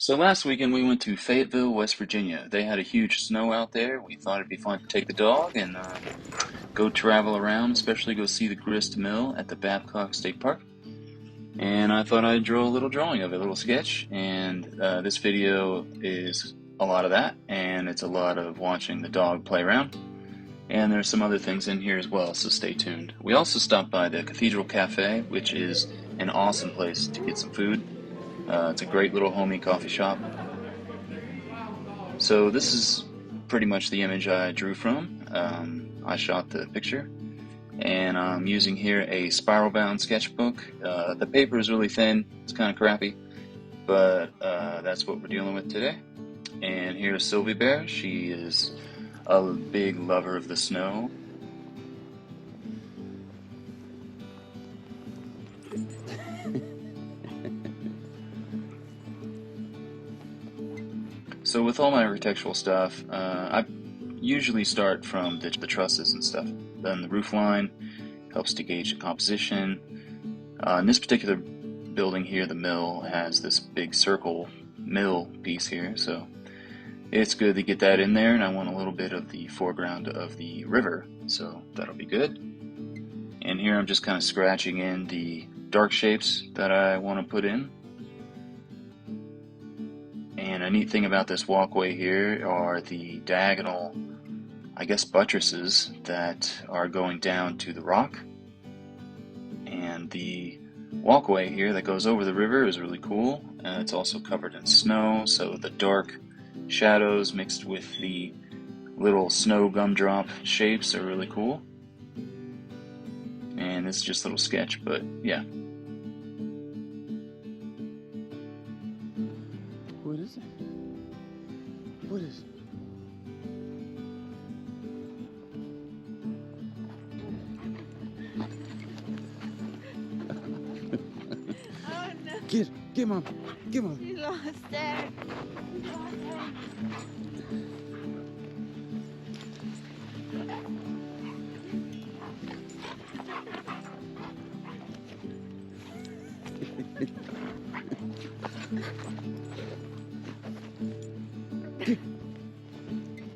So last weekend we went to Fayetteville, West Virginia. They had a huge snow out there. We thought it'd be fun to take the dog and go travel around, especially go see the grist mill at the Babcock State Park. And I thought I'd draw a little drawing of it, a little sketch. And this video is a lot of that, and it's a lot of watching the dog play around. And there's some other things in here as well, so stay tuned. We also stopped by the Cathedral Cafe, which is an awesome place to get some food. It's a great little homey coffee shop. So this is pretty much the image I drew from. I shot the picture, and I'm using here a spiral bound sketchbook. The paper is really thin, it's kind of crappy, but that's what we're dealing with today. And here's Sylvie Bear. She is a big lover of the snow. So with all my architectural stuff, I usually start from the trusses and stuff. Then the roof line helps to gauge the composition. In this particular building here, the mill has this big circle mill piece here, so it's good to get that in there, and I want a little bit of the foreground of the river, so that'll be good. And here I'm just kind of scratching in the dark shapes that I want to put in. And a neat thing about this walkway here are the diagonal, I guess, buttresses that are going down to the rock. And the walkway here that goes over the river is really cool. And it's also covered in snow, so the dark shadows mixed with the little snow gumdrop shapes are really cool. And it's just a little sketch, but yeah. What is it? What is it? Oh no. Get mom. Get mom. She lost her. She lost her.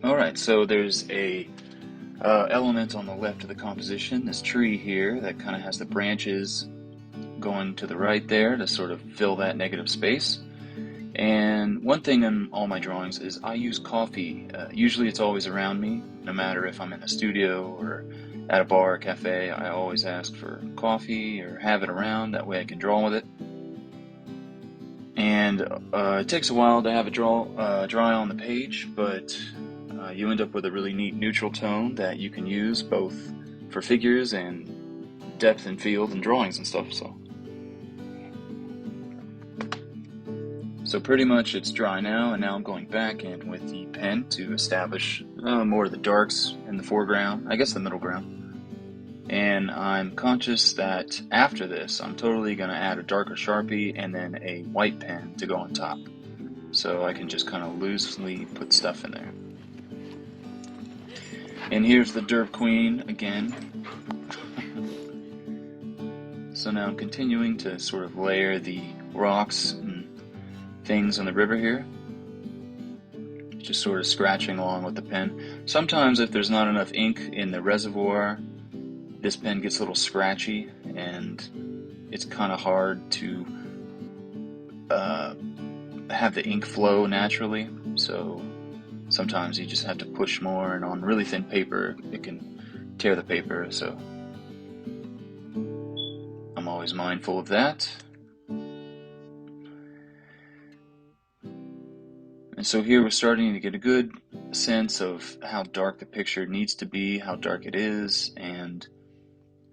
Alright, so there's a element on the left of the composition, this tree here that kind of has the branches going to the right there to sort of fill that negative space. And one thing in all my drawings is I use coffee. Usually it's always around me, no matter if I'm in the studio or at a bar or cafe. I always ask for coffee or have it around, that way I can draw with it. And it takes a while to have it dry on the page, but you end up with a really neat neutral tone that you can use both for figures and depth and field and drawings and stuff. So pretty much it's dry now, and now I'm going back in with the pen to establish more of the darks in the foreground, I guess the middle ground. And I'm conscious that after this I'm totally going to add a darker Sharpie and then a white pen to go on top, so I can just kind of loosely put stuff in there. And here's the Derp Queen again. So now I'm continuing to sort of layer the rocks and things on the river here. Just sort of scratching along with the pen. Sometimes if there's not enough ink in the reservoir, this pen gets a little scratchy and it's kind of hard to have the ink flow naturally. So sometimes you just have to push more, and on really thin paper it can tear the paper, so I'm always mindful of that. And so here we're starting to get a good sense of how dark the picture needs to be, how dark it is. And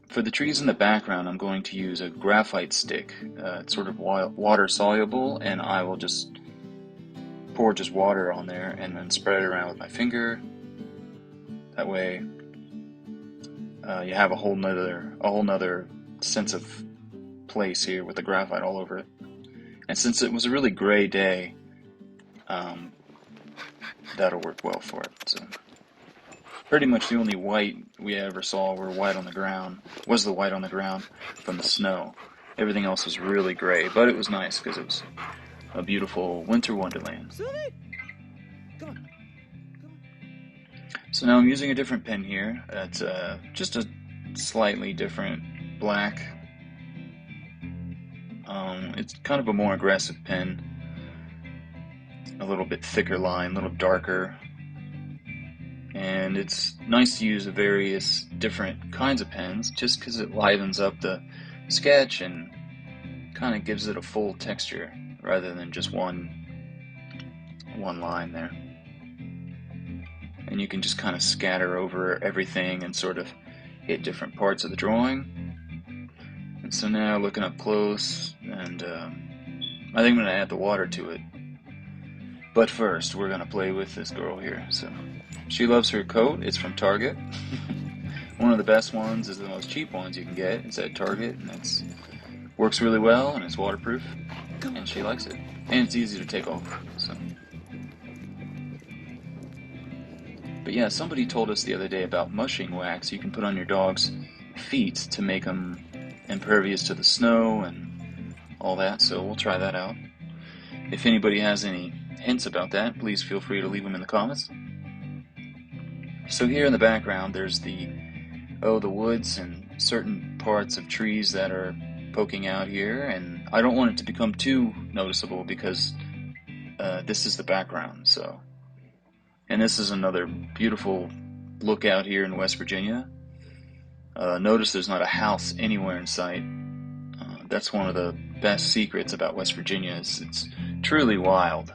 for the trees in the background, I'm going to use a graphite stick. It's sort of water soluble, and I will just pour just water on there and then spread it around with my finger. That way you have a whole nother sense of place here with the graphite all over it. And since it was a really gray day, that'll work well for it. So pretty much the only white we ever saw was the white on the ground from the snow. Everything else was really gray, but it was nice because it was a beautiful winter wonderland. Come on. So now I'm using a different pen here. It's just a slightly different black. It's kind of a more aggressive pen, a little bit thicker line, a little darker, and it's nice to use various different kinds of pens just because it livens up the sketch and kind of gives it a full texture rather than just one line there. And you can just kind of scatter over everything and sort of hit different parts of the drawing. And so now looking up close, and I think I'm going to add the water to it. But first, we're going to play with this girl here. So she loves her coat. It's from Target. One of the best ones is the most cheap ones you can get. It's at Target, and it works really well, and it's waterproof, and she likes it. And it's easy to take off. So. But yeah, somebody told us the other day about mushing wax you can put on your dog's feet to make them impervious to the snow and all that, so we'll try that out. If anybody has any hints about that, please feel free to leave them in the comments. So here in the background there's the woods and certain parts of trees that are poking out here, and I don't want it to become too noticeable because this is the background. So, and this is another beautiful lookout here in West Virginia. Notice there's not a house anywhere in sight. That's one of the best secrets about West Virginia. It's truly wild.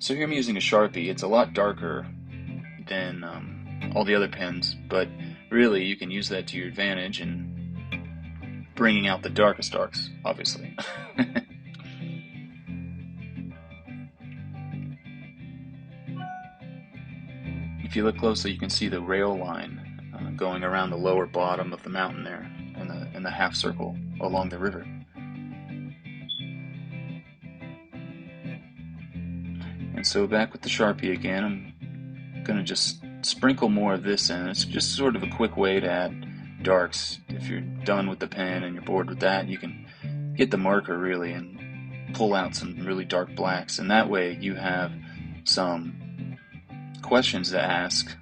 So here I'm using a Sharpie. It's a lot darker than all the other pens, but really you can use that to your advantage in bringing out the darkest darks, obviously. If you look closely, you can see the rail line going around the lower bottom of the mountain there in the half circle along the river. And so back with the Sharpie again, I'm going to just sprinkle more of this in. It's just sort of a quick way to add darks. If you're done with the pen and you're bored with that, you can get the marker really and pull out some really dark blacks. And that way you have some questions to ask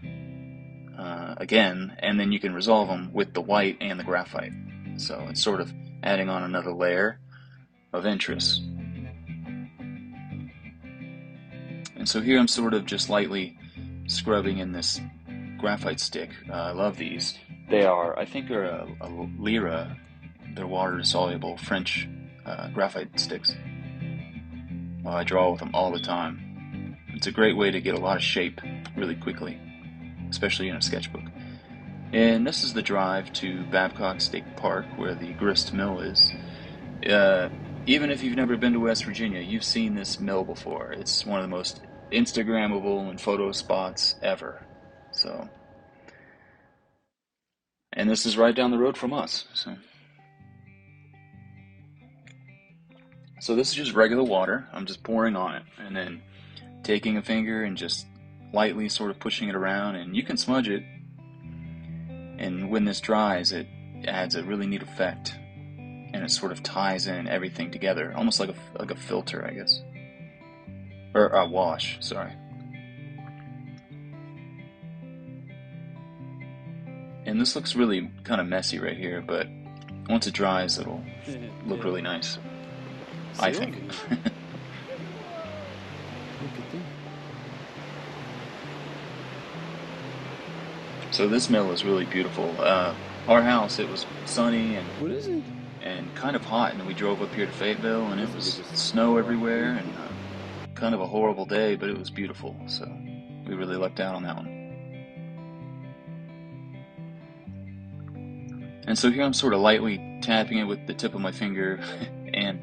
again, and then you can resolve them with the white and the graphite. So it's sort of adding on another layer of interest. And so here I'm sort of just lightly scrubbing in this graphite stick. I love these. They are, I think they're a Lyra. They're water soluble French graphite sticks. Well, I draw with them all the time. It's a great way to get a lot of shape really quickly, especially in a sketchbook. And this is the drive to Babcock State Park, where the grist mill is. Even if you've never been to West Virginia, you've seen this mill before. It's one of the most Instagrammable and photo spots ever. And this is right down the road from us. So this is just regular water. I'm just pouring on it, and then taking a finger and just lightly sort of pushing it around, and you can smudge it. And when this dries, it adds a really neat effect, and it sort of ties in everything together, almost like a filter, I guess, or a wash. Sorry. And this looks really kind of messy right here, but once it dries, it'll look really nice, I think. So this mill is really beautiful. Our house, it was sunny and kind of hot, and we drove up here to Fayetteville, and it was snow everywhere, and kind of a horrible day, but it was beautiful. So we really lucked out on that one. And so here I'm sort of lightly tapping it with the tip of my finger, and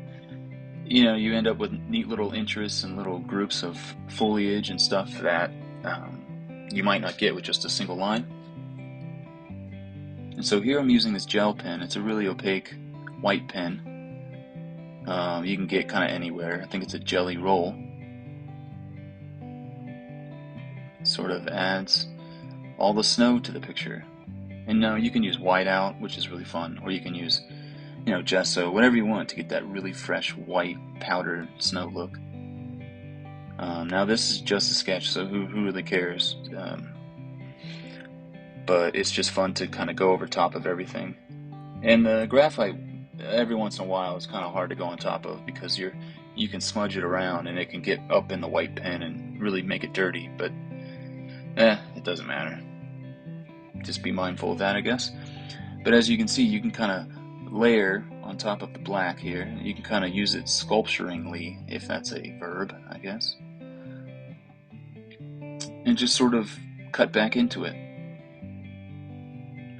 you end up with neat little interests and little groups of foliage and stuff that you might not get with just a single line. And so here I'm using this gel pen. It's a really opaque white pen. You can get kind of anywhere. I think it's a Jelly Roll. It sort of adds all the snow to the picture. And now you can use whiteout, which is really fun, or you can use gesso, whatever you want to get that really fresh white powdered snow look. Now this is just a sketch, so who really cares? But it's just fun to kind of go over top of everything. And the graphite, every once in a while, is kind of hard to go on top of because you can smudge it around and it can get up in the white pen and really make it dirty. But it doesn't matter. Just be mindful of that, I guess. But as you can see, you can kind of layer on top of the black here. You can kind of use it sculpturingly, if that's a verb, I guess. And just sort of cut back into it.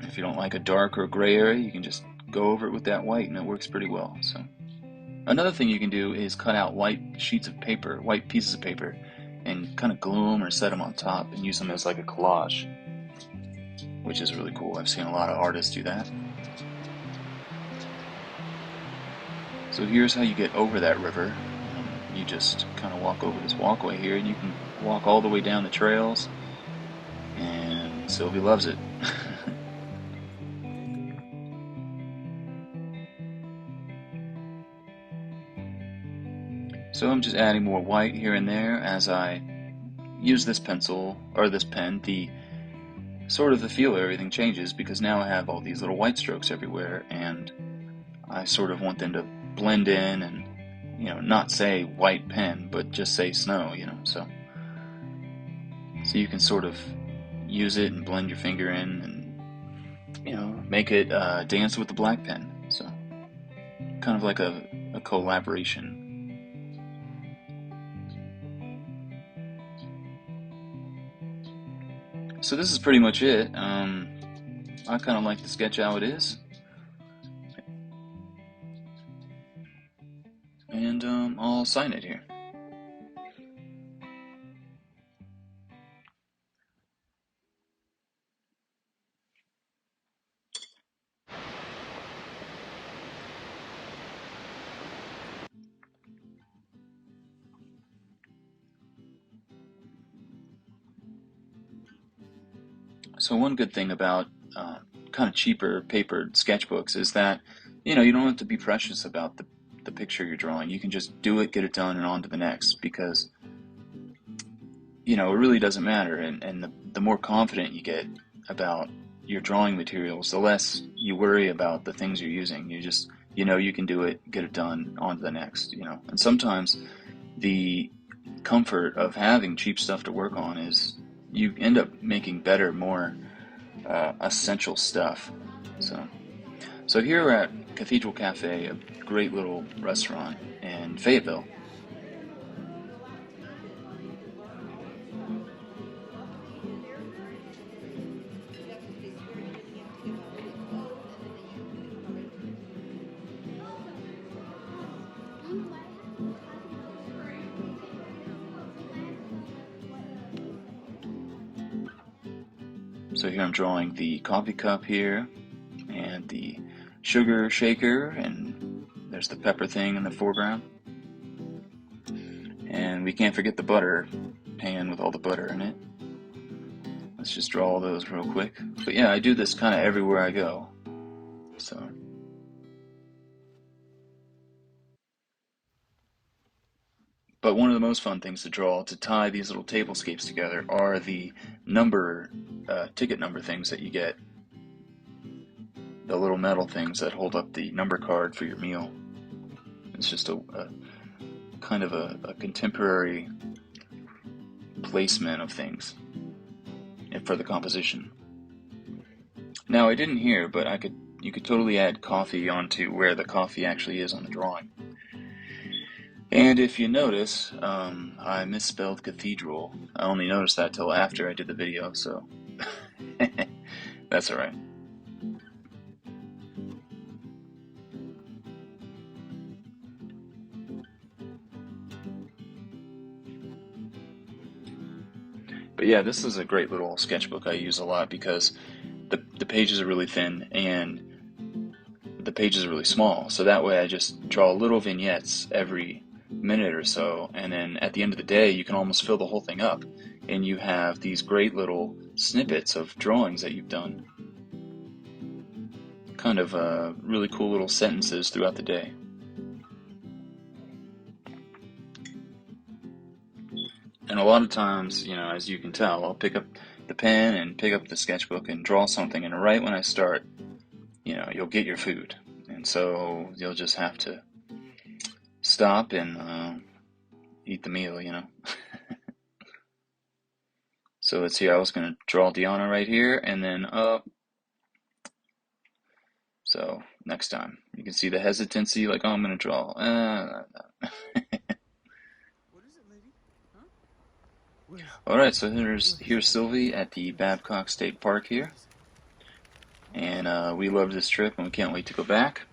If you don't like a dark or gray area, you can just go over it with that white and it works pretty well. So another thing you can do is cut out white sheets of paper, white pieces of paper, and kind of glue them or set them on top and use them as like a collage, which is really cool. I've seen a lot of artists do that. So here's how you get over that river. You just kind of walk over this walkway here, and you can walk all the way down the trails, and Sylvie loves it. So I'm just adding more white here and there as I use this pencil, or this pen. The feel of everything changes because now I have all these little white strokes everywhere, and I sort of want them to blend in and, not say white pen, but just say snow, so you can sort of use it and blend your finger in and, make it dance with the black pen. So kind of like a collaboration. So this is pretty much it. I kind of like the sketch how it is. And I'll sign it here. So one good thing about kind of cheaper papered sketchbooks is that, you don't have to be precious about the picture you're drawing. You can just do it, get it done, and on to the next, because, it really doesn't matter. And the more confident you get about your drawing materials, the less you worry about the things you're using. You just, you can do it, get it done, on to the next, And sometimes the comfort of having cheap stuff to work on is you end up making better, more essential stuff. So here we're at Cathedral Cafe, a great little restaurant in Fayetteville. So here I'm drawing the coffee cup here, and the sugar shaker, and there's the pepper thing in the foreground. And we can't forget the butter pan with all the butter in it. Let's just draw all those real quick. But yeah, I do this kind of everywhere I go. So. But one of the most fun things to draw, to tie these little tablescapes together, are the ticket number things that you get. The little metal things that hold up the number card for your meal. It's just a kind of a contemporary placement of things for the composition. Now I didn't hear, but you could totally add coffee onto where the coffee actually is on the drawing. And if you notice, I misspelled cathedral. I only noticed that till after I did the video, so that's alright. But yeah, this is a great little sketchbook I use a lot because the pages are really thin and the pages are really small. So that way I just draw little vignettes every minute or so, and then at the end of the day you can almost fill the whole thing up, and you have these great little snippets of drawings that you've done. kind of really cool little sentences throughout the day. And a lot of times, you know, as you can tell, I'll pick up the pen and pick up the sketchbook and draw something, and right when I start, you know, you'll get your food. And so you'll just have to stop and eat the meal, you know. So let's see, I was going to draw Deanna right here, and then up. So next time, you can see the hesitancy, like, oh, I'm going to draw. Alright, so here's Sylvie at the Babcock State Park here. And we love this trip, and we can't wait to go back.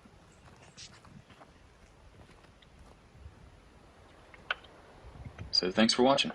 So thanks for watching.